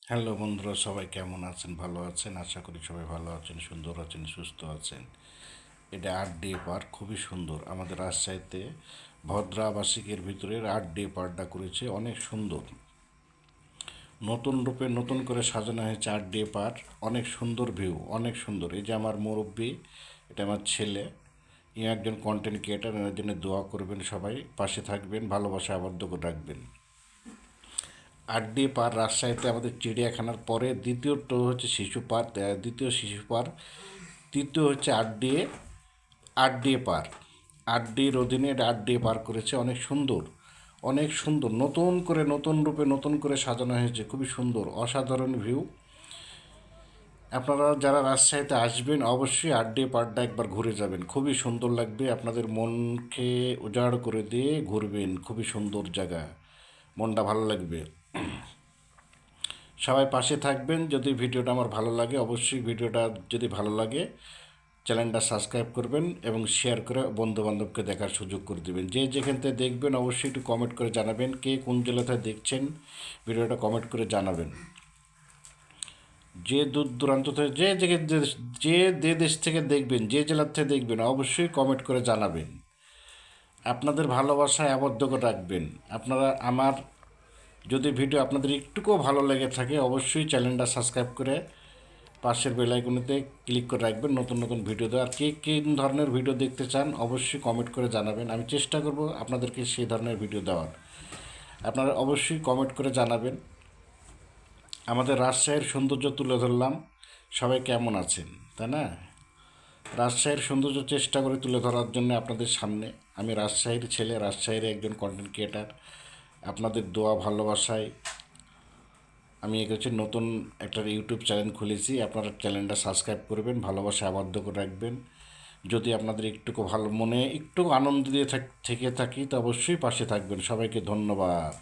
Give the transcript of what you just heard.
Hello বন্ধুরা, সবাই কেমন আছেন? ভালো আছেন? আশা করি সবাই ভালো আছেন, সুন্দর আছেন, সুস্থ আছেন। এটা 8D পার্ক, খুবই সুন্দর। আমাদের রাজশাহীতে ভদ্রা আবাসিকের ভিতরে 8D পার্কটা করেছে, অনেক সুন্দর। নতুন রূপে নতুন করে সাজানো হয়েছে 8D পার্ক। অনেক সুন্দর ভিউ, অনেক সুন্দর। এই যে আমার মুরব্বি, এটা আমার ছেলে, ইনি একজন কন্টেন্ট ক্রিয়েটার। এনার জন্য দোয়া করবেন, সবাই পাশে থাকবেন, ভালোবাসা আবদ্ধ করে রাখবেন। 8D পার্ক রাজশাহীতে আমাদের চিড়িয়াখানার পরে দ্বিতীয়টো হচ্ছে শিশু পার্ক, দ্বিতীয় শিশু পার্ক, তৃতীয় হচ্ছে 8D পার্ক। 8Dর অধীনে এটা 8D পার্ক করেছে, অনেক সুন্দর, অনেক সুন্দর। নতুন করে নতুন রূপে নতুন করে সাজানো হয়েছে, খুবই সুন্দর, অসাধারণ ভিউ। আপনারা যারা রাজশাহীতে আসবেন অবশ্যই 8D পার্কটা একবার ঘুরে যাবেন, খুবই সুন্দর লাগবে। আপনাদের মনকে উজাড় করে দিয়ে ঘুরবেন, খুবই সুন্দর জায়গা, মনটা ভালো লাগবে। সবাই পাশে থাকবেন। যদি ভিডিওটা আমার ভালো লাগে, অবশ্যই ভিডিওটা যদি ভালো লাগে চ্যানেলটা সাবস্ক্রাইব করবেন এবং শেয়ার করে বন্ধুবান্ধবকে দেখার সুযোগ করে দেবেন। যে যেখান থেকে দেখবেন অবশ্যই একটু কমেন্ট করে জানাবেন, কে কোন জেলা থেকে দেখছেন ভিডিওটা কমেন্ট করে জানাবেন। যে দূর দূরান্ত থেকে যে দেশ থেকে দেখবেন, যে জেলার থেকে দেখবেন অবশ্যই কমেন্ট করে জানাবেন। আপনাদের ভালোবাসায় আবদ্ধ করে রাখবেন। আপনারা আমার যদি ভিডিও আপনাদের একটুকুও ভালো লেগে থাকে অবশ্যই চ্যানেলটা সাবস্ক্রাইব করে পাশের বেল আইকনেতে ক্লিক করে রাখবেন, নতুন নতুন ভিডিও দেওয়ার। কে কী ধরনের ভিডিও দেখতে চান অবশ্যই কমেন্ট করে জানাবেন, আমি চেষ্টা করব আপনাদেরকে সেই ধরনের ভিডিও দেওয়ার। আপনারা অবশ্যই কমেন্ট করে জানাবেন। আমাদের রাজশাহীর সৌন্দর্য তুলে ধরলাম, সবাই কেমন আছেন, তাই না? রাজশাহীর সৌন্দর্য চেষ্টা করে তুলে ধরার জন্য আপনাদের সামনে। আমি রাজশাহীর ছেলে, রাজশাহীর একজন কন্টেন্ট ক্রিয়েটার। আপনাদের দোয়া ভালোবাসায় আমি এগোচ্ছি, নতুন একটা ইউটিউব চ্যানেল খুলেছি। আপনারা চ্যানেলটা সাবস্ক্রাইব করবেন, ভালোবাসা আবদ্ধ করে রাখবেন। যদি আপনাদের একটুকু ভালো মনে একটু আনন্দ দিয়ে থেকে থাকি তো অবশ্যই পাশে থাকবেন। সবাইকে ধন্যবাদ।